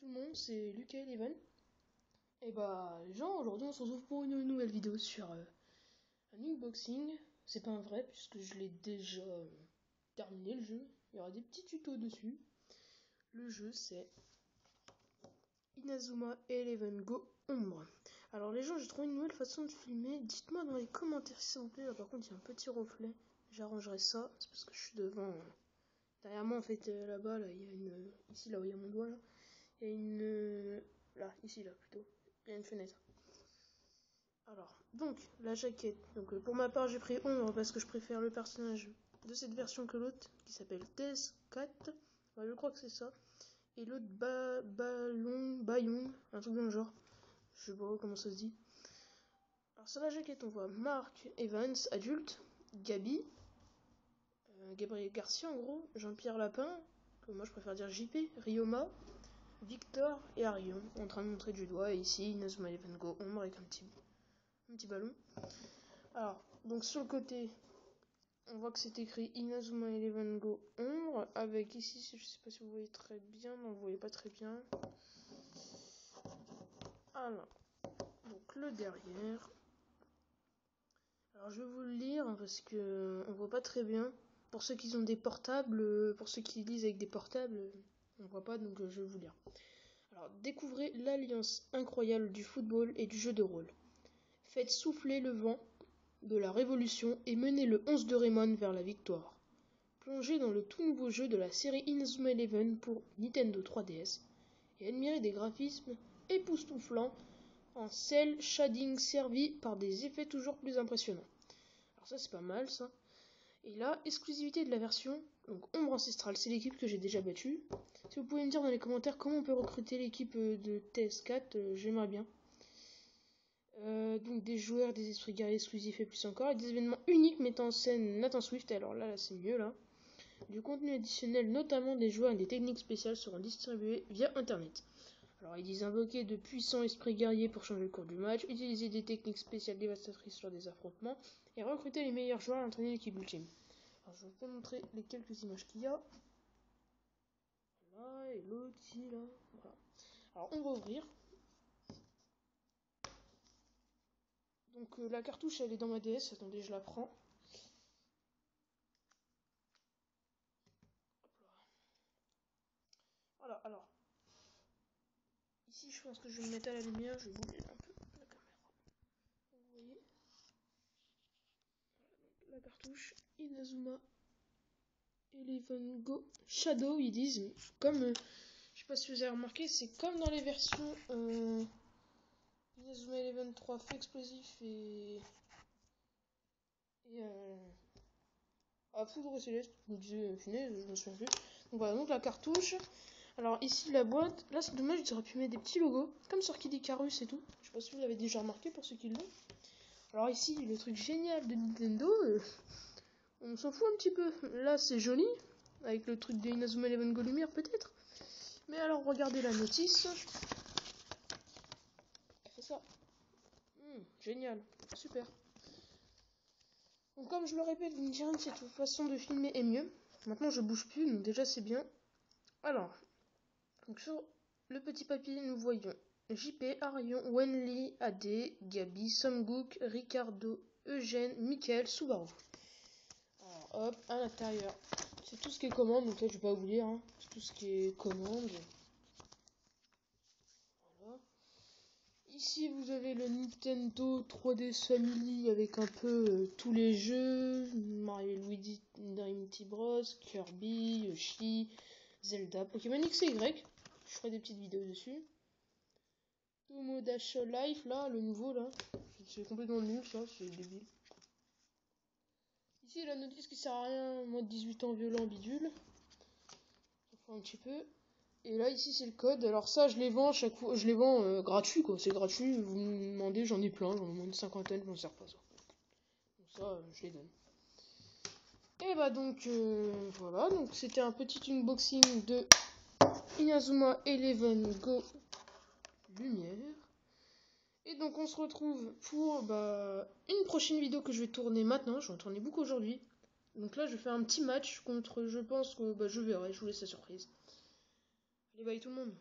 Tout le monde, c'est Lucas et Evan. Et bah les gens, aujourd'hui on se retrouve pour une nouvelle vidéo sur un unboxing. C'est pas un vrai puisque je l'ai déjà terminé le jeu. Il y aura des petits tutos dessus. Le jeu c'est Inazuma Eleven Go Ombre. Alors les gens, j'ai trouvé une nouvelle façon de filmer. Dites-moi dans les commentaires s'il vous plaît. Là, par contre il y a un petit reflet. J'arrangerai ça. C'est parce que je suis devant. Derrière moi en fait là-bas là, il y a une. Ici là où il y a mon doigt là. Il y a une. Là, ici là plutôt. Il y a une fenêtre. Alors, donc, la jaquette. Donc, pour ma part, j'ai pris Ombre parce que je préfère le personnage de cette version que l'autre, qui s'appelle TS4. Bah, je crois que c'est ça. Et l'autre, Bayong, un truc dans le genre. Je sais pas comment ça se dit. Alors, sur la jaquette, on voit Mark Evans, adulte, Gabi, Gabriel Garcia, en gros, Jean-Pierre Lapin, que moi je préfère dire JP, Ryoma, Victor et Arion, en train de montrer du doigt. Et ici, Inazuma Eleven Go Ombre avec un petit ballon. Alors, donc sur le côté, on voit que c'est écrit Inazuma Eleven Go Ombre, avec ici, je sais pas si vous voyez très bien, non vous voyez pas très bien. Alors, donc le derrière. Alors je vais vous le lire parce que on voit pas très bien. Pour ceux qui ont des portables, pour ceux qui lisent avec des portables, on voit pas, donc je vais vous lire. Alors, découvrez l'alliance incroyable du football et du jeu de rôle. Faites souffler le vent de la révolution et menez le 11 de Raymond vers la victoire. Plongez dans le tout nouveau jeu de la série Inazuma Eleven pour Nintendo 3DS et admirez des graphismes époustouflants en cel shading servi par des effets toujours plus impressionnants. Alors ça c'est pas mal ça. Et là, exclusivité de la version, donc Ombre Ancestrale, c'est l'équipe que j'ai déjà battue. Si vous pouvez me dire dans les commentaires comment on peut recruter l'équipe de TS4, j'aimerais bien. Donc des joueurs, des esprits guerriers exclusifs et plus encore, et des événements uniques mettant en scène Nathan Swift, alors là c'est mieux là. Du contenu additionnel, notamment des joueurs et des techniques spéciales, seront distribués via internet. Alors ils disent invoquer de puissants esprits guerriers pour changer le cours du match, utiliser des techniques spéciales dévastatrices sur des affrontements, et recruter les meilleurs joueurs à entraîner l'équipe ultime. Alors je vais vous montrer les quelques images qu'il y a. Là, et l'autre ici, là. Voilà. Alors on va ouvrir. Donc la cartouche elle est dans ma DS, attendez je la prends. Voilà, alors. Ici je pense que je vais me mettre à la lumière, je vais bouger un peu la caméra. Vous voyez. Voilà, donc, la cartouche Inazuma Eleven Go Shadow ils disent. Comme, je sais pas si vous avez remarqué, c'est comme dans les versions Inazuma Eleven 3 feu explosif et Foudre Céleste, je me disais, punaise, je me souviens plus. Donc voilà, donc la cartouche. Alors ici la boîte, là c'est dommage, ils auraient pu mettre des petits logos, comme sur Kid Icarus et tout. Je sais pas si vous l'avez déjà remarqué pour ceux qui l'ont. Alors ici, le truc génial de Nintendo, on s'en fout un petit peu. Là c'est joli, avec le truc de Inazuma Eleven Go Lumière peut-être. Mais alors regardez la notice. C'est ça. Génial, super. Donc comme je le répète, vous me direz que cette façon de filmer est mieux. Maintenant je bouge plus, donc déjà c'est bien. Alors, donc sur le petit papier, nous voyons JP, Arion, Wenli, AD, Gabi, Samgook, Ricardo, Eugène, Mickaël, Subaru. Alors hop, à l'intérieur, c'est tout ce qui est commande, donc là je vais pas vous lire, hein. C'est tout ce qui est commande. Voilà. Ici vous avez le Nintendo 3DS Family avec un peu tous les jeux, Mario et Luigi Dream Team Bros, Kirby, Yoshi, Zelda, Pokémon X et Y. Je ferai des petites vidéos dessus. Tomodachi Life, là, le nouveau, là. C'est complètement nul, ça, c'est débile. Ici, la notice qui sert à rien, moins de 18 ans, violent, bidule. Ça fera un petit peu. Et là, ici, c'est le code. Alors ça, je les vends chaque fois, je les vends gratuit, quoi. C'est gratuit, vous me demandez, j'en ai plein, j'en ai moins de cinquantaine, je m'en sers pas, ça. Donc ça, je les donne. Et bah donc, voilà, donc c'était un petit unboxing de Inazuma Eleven Go Lumière. Et donc on se retrouve pour une prochaine vidéo que je vais tourner maintenant. Je vais en tourner beaucoup aujourd'hui. Donc là je vais faire un petit match contre, je pense que je verrai, je vous laisse la surprise. Allez bye tout le monde.